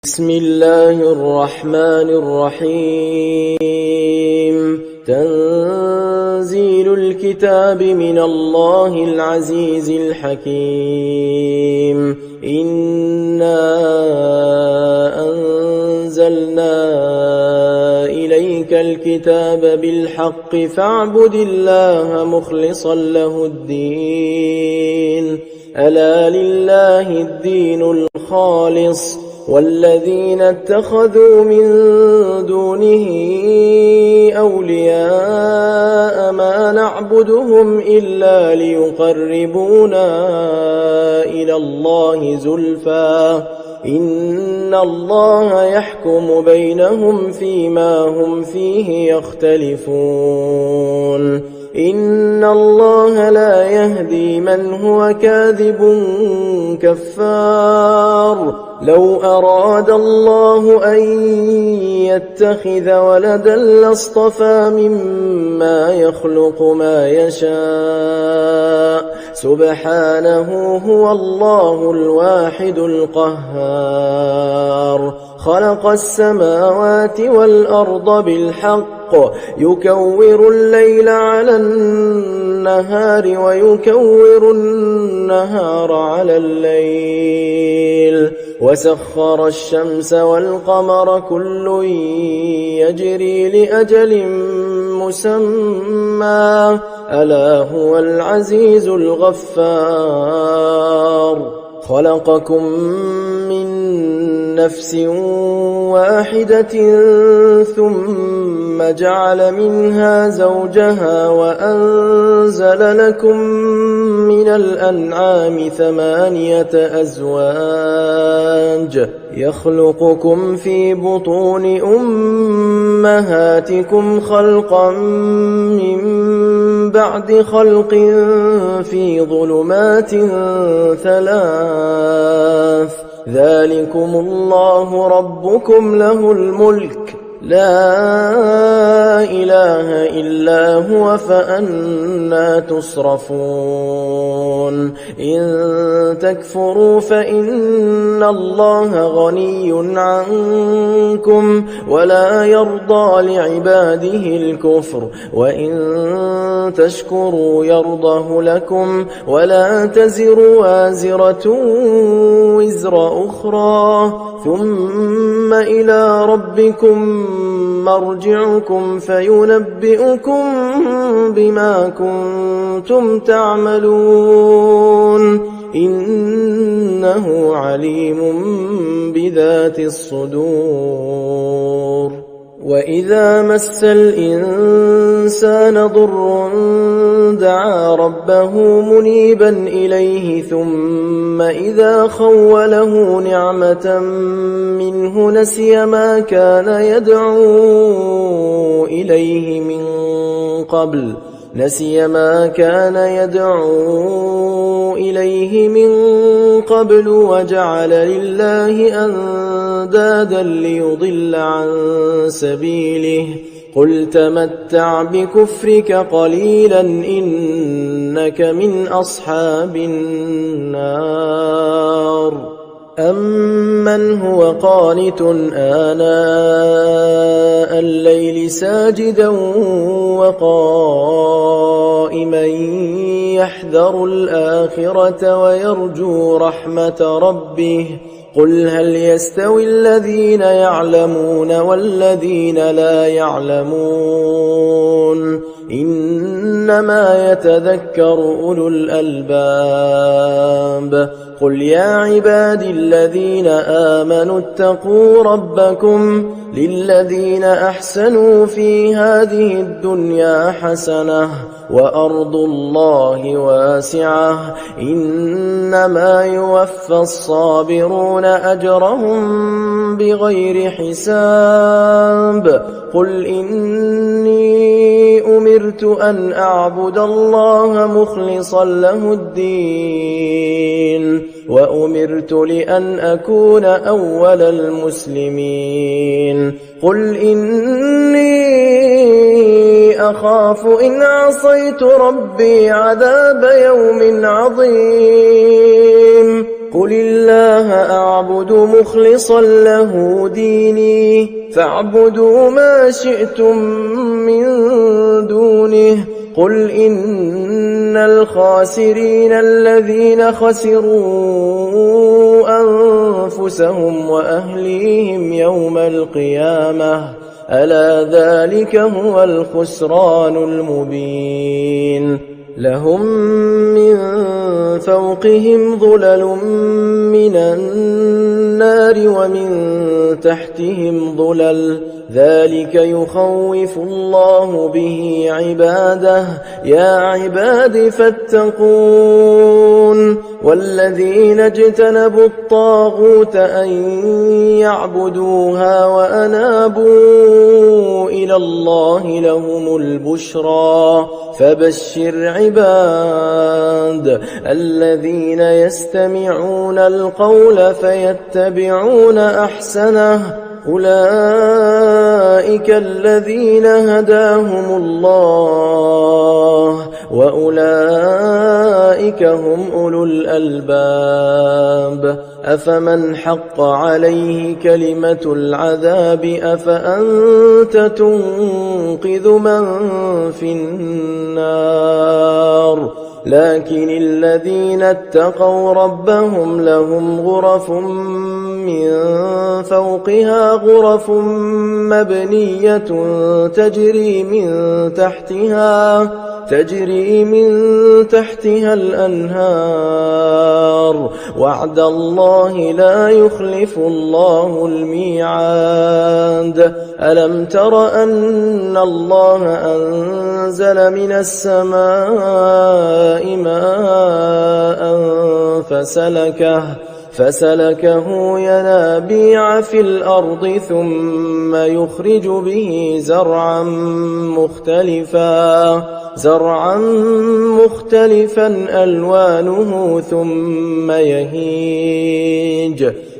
بسم الله الرحمن الرحيم تنزيل الكتاب من الله العزيز الحكيم إنا أنزلنا إليك الكتاب بالحق فاعبد الله مخلصا له الدين ألا لله الدين الخالص والذين اتخذوا من دونه أولياء ما نعبدهم إلا ليقربونا إلى الله زلفى إن الله يحكم بينهم فيما هم فيه يختلفون إن الله لا يهدي من هو كاذب كفار لو أراد الله أن يتخذ ولدا لاصطفى مما يخلق ما يشاء سبحانه هو الله الواحد القهار خلق السماوات والأرض بالحق يكور الليل على النهار ويكور النهار على الليل وسخر الشمس والقمر كل يجري لأجل مسمى ألا هو العزيز الغفار خلقكم من نفس واحدة ثم جعل منها زوجها وأنزل لكم من الأنعام 8 أزواج يخلقكم في بطون أمهاتكم خلقا من بعد خلق في ظلمات 3 ذلكم الله ربكم له الملك لا إله إلا هو فأنى تصرفون إن تكفروا فإن الله غني عنكم ولا يرضى لعباده الكفر وإن تشكروا يرضه لكم ولا تزر وازرة وزر أخرى ثم إلى ربكم مرجعكم فينبئكم بما كنتم تعملون إنه عليم بذات الصدور وإذا مس الإنسان ضر دعا ربه منيبا إليه ثم إذا خوله نعمة منه نسي ما كان يدعو إليه من قبل وجعل لله أندادا ليضل عن سبيله قل تمتع بكفرك قليلا إنك من أصحاب النار أمن هو قانت آناء الليل ساجدا وقائما يحذر الآخرة ويرجو رحمة ربه قل هل يستوي الذين يعلمون والذين لا يعلمون إنما يتذكر أولو الألباب قل يا عبادي الذين آمنوا اتقوا ربكم للذين أحسنوا في هذه الدنيا حسنة وأرض الله واسعة إنما يوفى الصابرون أجرهم بغير حساب قل إني أمرت أن أعبد الله مخلصا له الدين وأمرت لأن أكون أول المسلمين قل إني أخاف إن عصيت ربي عذاب يوم عظيم قل الله أعبد مخلصا له ديني فاعبدوا ما شئتم من دونه قل إن الخاسرين الذين خسروا أنفسهم وأهليهم يوم القيامة ألا ذلك هو الخسران المبين لهم من فوقهم ظلل من النار ومن تحتهم ظلل ذلك يخوف الله به عباده يا عباد فاتقون والذين اجتنبوا الطاغوت أن يعبدوها وأنابوا إلى الله لهم البشرى فبشر عباد الذين يستمعون القول فيتبعون أحسنه أولئك الذين هداهم الله وأولئك هم أولو الألباب أفمن حق عليه كلمة العذاب أفأنت تنقذ من في النار لكن الذين اتقوا ربهم لهم غرف من فوقها غرف مبنية تجري من تحتها الأنهار وعد الله لا يخلف الله الميعاد ألم تر أن الله أنزل من السماء ماء فسلكه ينابيع في الأرض ثم يخرج به زرعا مختلفا ألوانه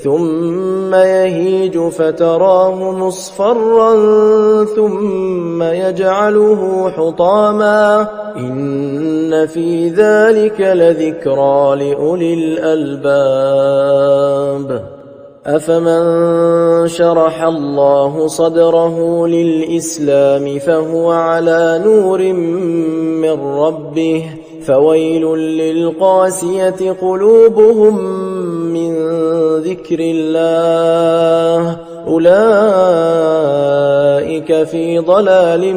ثم يهيج فتراه مصفرا ثم يجعله حطاما إن في ذلك لذكرى لأولي الألباب أفمن شرح الله صدره للإسلام فهو على نور من ربه فويل للقاسية قلوبهم من ذكر الله أولئك في ضلال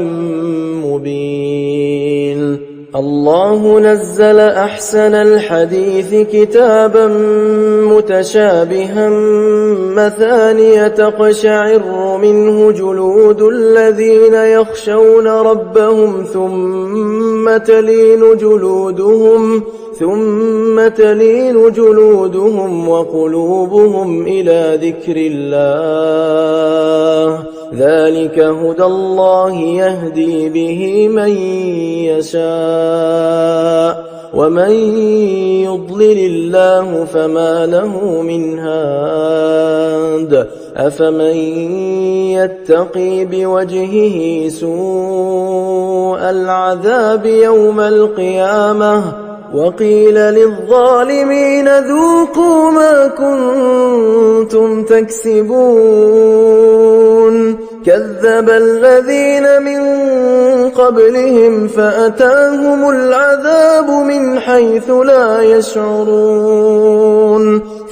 مبين الله نزل أحسن الحديث كتابا متشابها مثانية تقشعر منه جلود الذين يخشون ربهم ثم تلين جلودهم وقلوبهم إلى ذكر الله ذلك هدى الله يهدي به من يشاء ومن يضلل الله فما له من هاد أفمن يتقي بوجهه سوء العذاب يوم القيامة وقيل للظالمين ذوقوا ما كنتم تكسبون كذب الذين من قبلهم فأتاهم العذاب من حيث لا يشعرون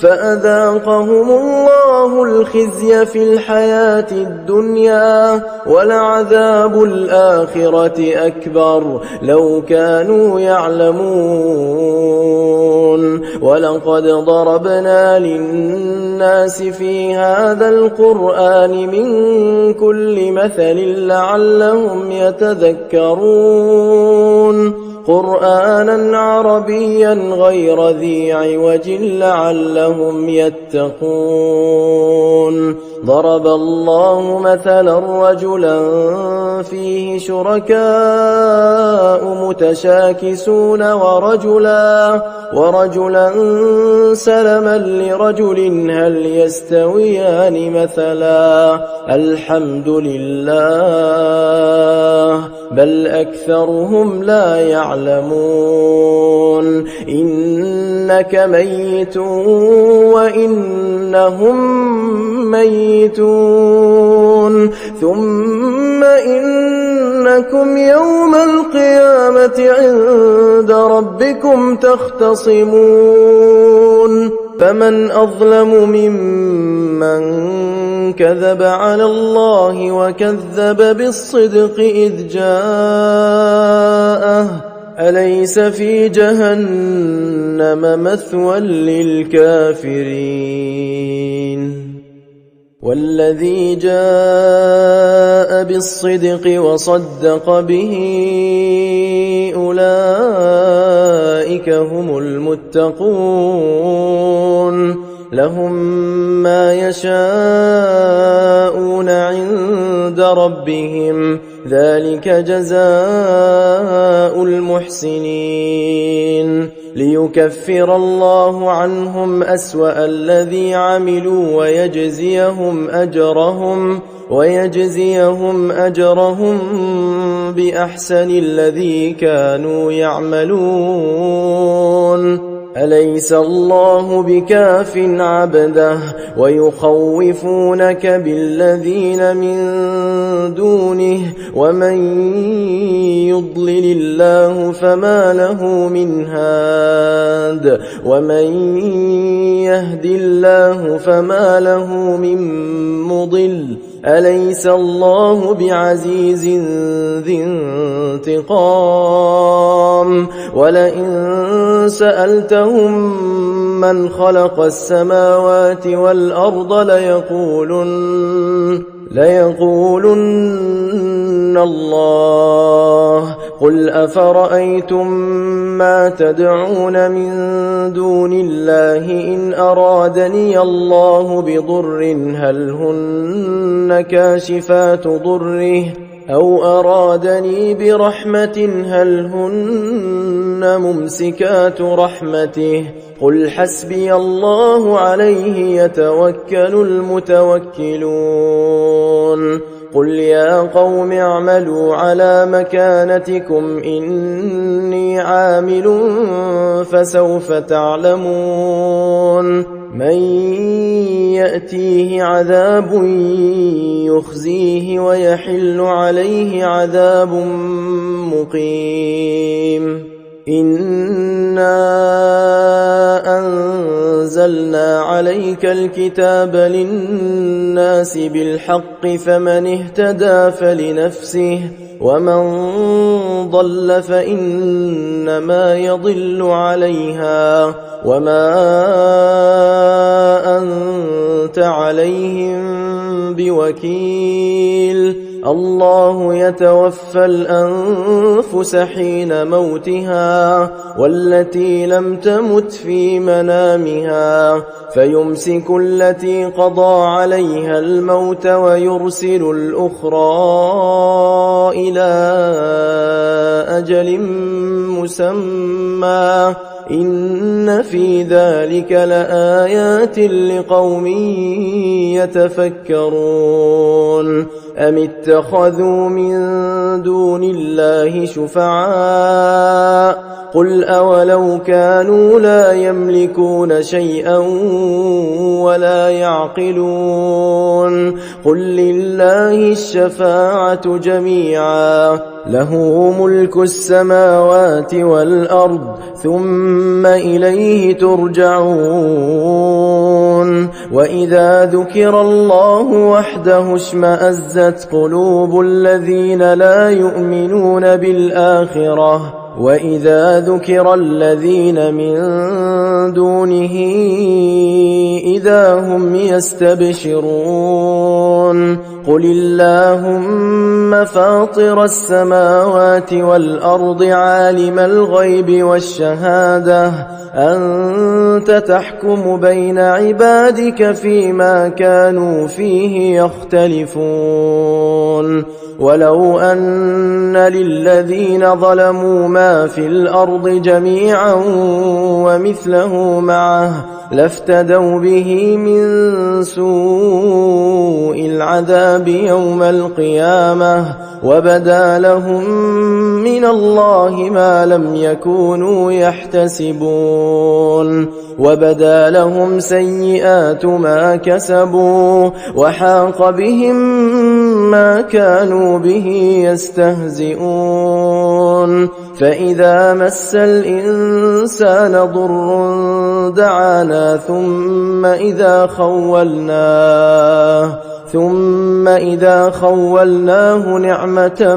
فأذاقهم الله الخزي في الحياة الدنيا ولعذاب الآخرة أكبر لو كانوا يعلمون ولقد ضربنا للناس في هذا القرآن من كل مثل لعلهم يتذكرون قرآنا عربيا غير ذي عوج لعلهم يتقون ضرب الله مثلا رجلا فيه شركاء متشاكسون ورجلا سلما لرجل هل يستويان مثلا الحمد لله بل أكثرهم لا يعلمون يعلمون إنك ميت وإنهم ميتون ثم إنكم يوم القيامة عند ربكم تختصمون فمن أظلم ممن كذب على الله وكذب بالصدق إذ جاءه أليس في جهنم مثوى للكافرين والذي جاء بالصدق وصدق به أولئك هم المتقون لهم ما يشاءون عند ربهم ذلك جزاء المحسنين ليكفر الله عنهم أسوأ الذي عملوا ويجزيهم أجرهم بأحسن الذي كانوا يعملون أليس الله بكاف عبده ويخوفونك بالذين من دونه ومن يضلل الله فما له من هاد ومن يهد الله فما له من مضل أليس الله بعزيز ذي انتقام ولئن سألتهم من خلق السماوات والأرض ليقولن الله قل أفرأيتم ما تدعون من دون الله إن أرادني الله بضر هل هن كاشفات ضره أو أرادني برحمة هل هن ممسكات رحمته قل حسبي الله عليه يتوكل المتوكلون قل يا قوم اعملوا على مكانتكم إني عامل فسوف تعلمون من يأتيه عذاب يخزيه ويحل عليه عذاب مقيم إنا أنزلنا عليك الكتاب للناس بالحق فمن اهتدى فلنفسه ومن ضل فإنما يضل عليها وما أنت عليهم بوكيل الله يتوفى الأنفس حين موتها والتي لم تمت في منامها فيمسك التي قضى عليها الموت ويرسل الأخرى إلى أجل مسمى إن في ذلك لآيات لقوم يتفكرون أم اتخذوا من دون الله شفعاء قل أولو كانوا لا يملكون شيئا ولا يعقلون قل لله الشفاعة جميعا له ملك السماوات والأرض ثم إليه ترجعون وإذا ذكر الله وحده اشمأزت قلوب الذين لا يؤمنون بالآخرة وإذا ذكر الذين من دونه إذا هم يستبشرون قل اللهم فاطر السماوات والأرض عالم الغيب والشهادة أنت تحكم بين عبادك فيما كانوا فيه يختلفون ولو أن للذين ظلموا ما في الأرض جميعا ومثله معه لافتدوا به من سوء العذاب يوم القيامة وبدا لهم من الله ما لم يكونوا يحتسبون وبدا لهم سيئات ما كسبوا وحاق بهم ما كانوا به يستهزئون فإذا مس الإنسان ضر دعانا ثم إذا خولناه نعمة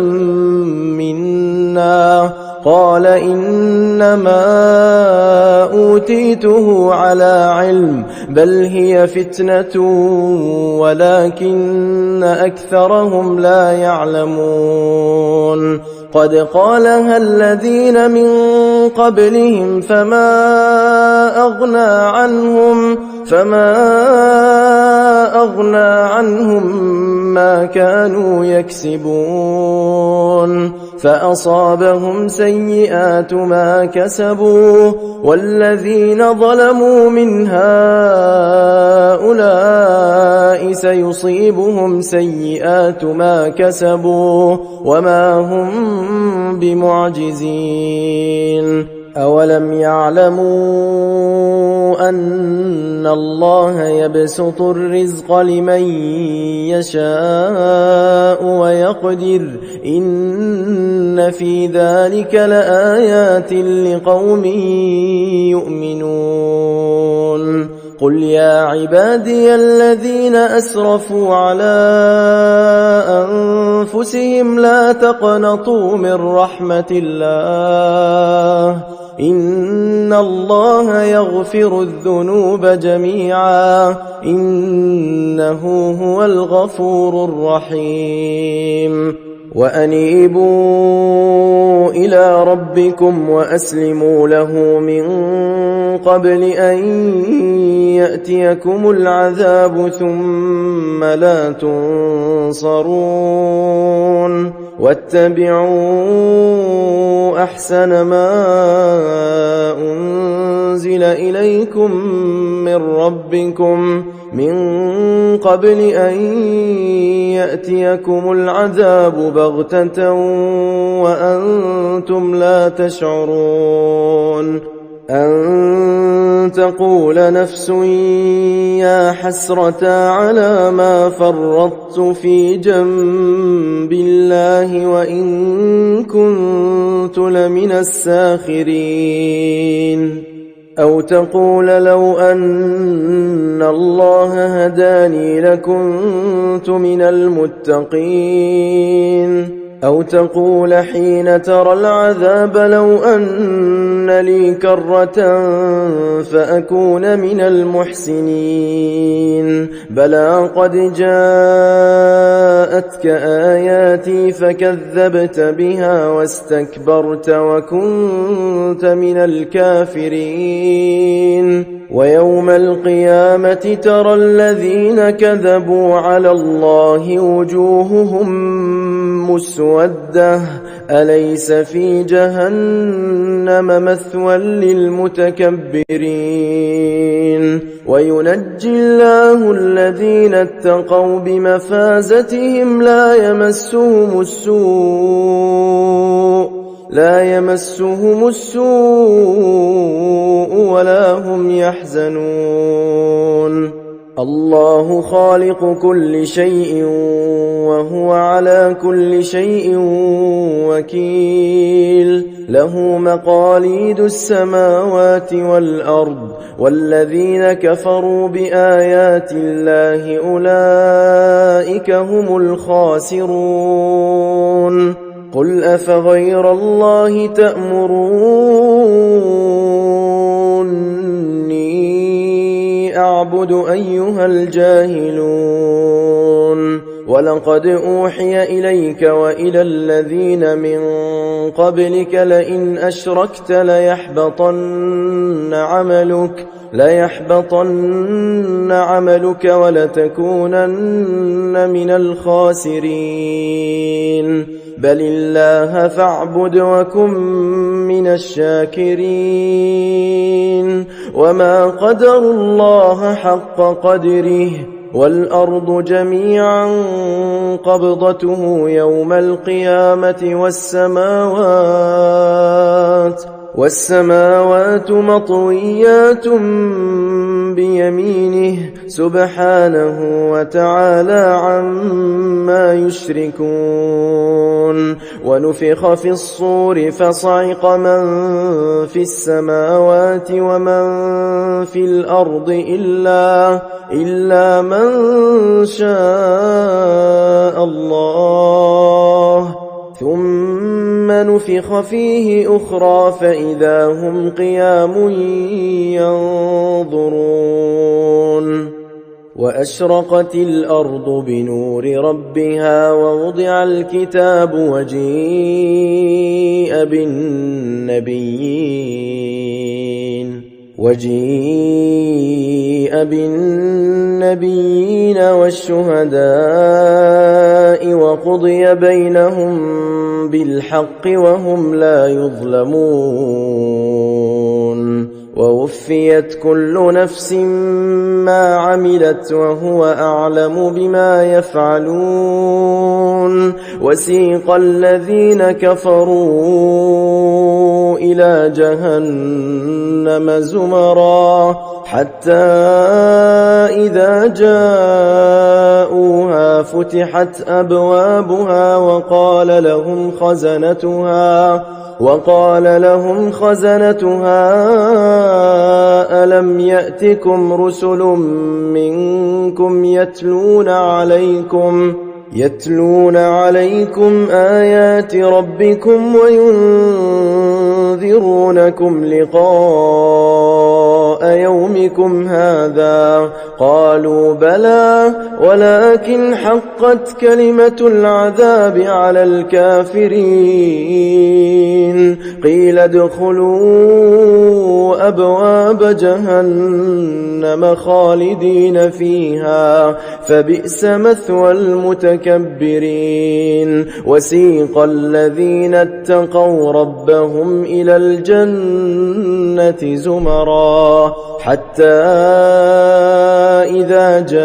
منا قال إنما أوتيته على علم بل هي فتنة ولكن أكثرهم لا يعلمون قد قالها الذين من قبلهم فما أغنى عنهم ما كانوا يكسبون فأصابهم سيئات ما كسبوا والذين ظلموا من هؤلاء سيصيبهم سيئات ما كسبوا وما هم بمعجزين أولم يعلموا أن الله يبسط الرزق لمن يشاء ويقدر إن في ذلك لآيات لقوم يؤمنون قل يا عبادي الذين أسرفوا على أنفسهم لا تقنطوا من رحمة الله إن الله يغفر الذنوب جميعا إنه هو الغفور الرحيم وأنيبوا إلى ربكم وأسلموا له من قبل أن يأتيكم العذاب ثم لا تنصرون واتبعوا أحسن ما أنزل إليكم من ربكم من قبل أن يأتيكم العذاب بغتة وأنتم لا تشعرون أن تقول نفس يا حسرة على ما فرطت في جنب الله وإن كنت لمن الساخرين أو تقول لو أن الله هداني لكنت من المتقين أو تقول حين ترى العذاب لو أن لي كرة فأكون من المحسنين بلى قد جاءتك آياتي فكذبت بها واستكبرت وكنت من الكافرين ويوم القيامة ترى الذين كذبوا على الله وجوههم مسودة أليس في جهنم مثوى للمتكبرين وينجي الله الذين اتقوا بمفازتهم لا يمسهم السوء ولا هم يحزنون الله خالق كل شيء وهو على كل شيء وكيل له مقاليد السماوات والأرض والذين كفروا بآيات الله أولئك هم الخاسرون قل أفغير الله تأمروني أعبد أيها الجاهلون ولقد أوحي إليك وإلى الذين من قبلك لئن أشركت ليحبطن عملك ولتكونن من الخاسرين بل الله فاعبد وكن من الشاكرين وما قدروا الله حق قدره والأرض جميعا قبضته يوم القيامة والسماوات مطويات بيمينه سبحانه وتعالى عما يشركون ونفخ في الصور فصعق من في السماوات ومن في الأرض إلا من شاء الله ثم نفخ فيه أخرى فإذا هم قيام ينظرون وأشرقت الأرض بنور ربها ووضع الكتاب وجيء بالنبيين والشهداء وقضي بينهم بالحق وهم لا يظلمون ووفيت كل نفس ما عملت وهو أعلم بما يفعلون وسيق الذين كفروا إلى جهنم زمرا حتى إذا جاءوها فتحت أبوابها وقال لهم خزنتها ألم يأتكم رسل منكم يتلون عليكم آيات ربكم وينذرونكم لقاء يومكم هذا قالوا بلى ولكن حقت كلمة العذاب على الكافرين قيل ادخلوا أبواب جهنم خالدين فيها فبئس مثوى المتكبرين وسيق الذين اتقوا ربهم إلى الجنة زمرا حتى إذا جاءوها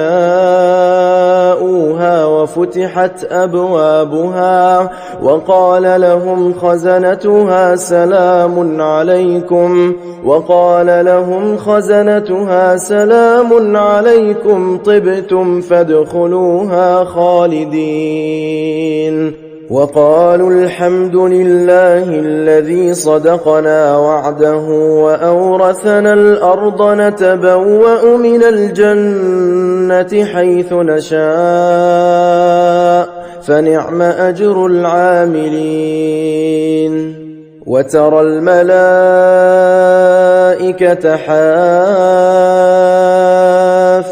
وفتحت أبوابها وقال لهم خزنتها سلام عليكم طبتم فادخلوها خالدين وقالوا الحمد لله الذي صدقنا وعده وأورثنا الأرض نتبوأ من الجنة حيث نشاء فنعم أجر العاملين وترى الملائكة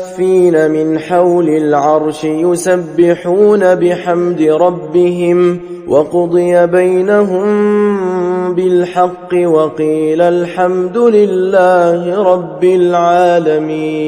حافين من حول العرش يسبحون بحمد ربهم وقضي بينهم بالحق وقيل الحمد لله رب العالمين.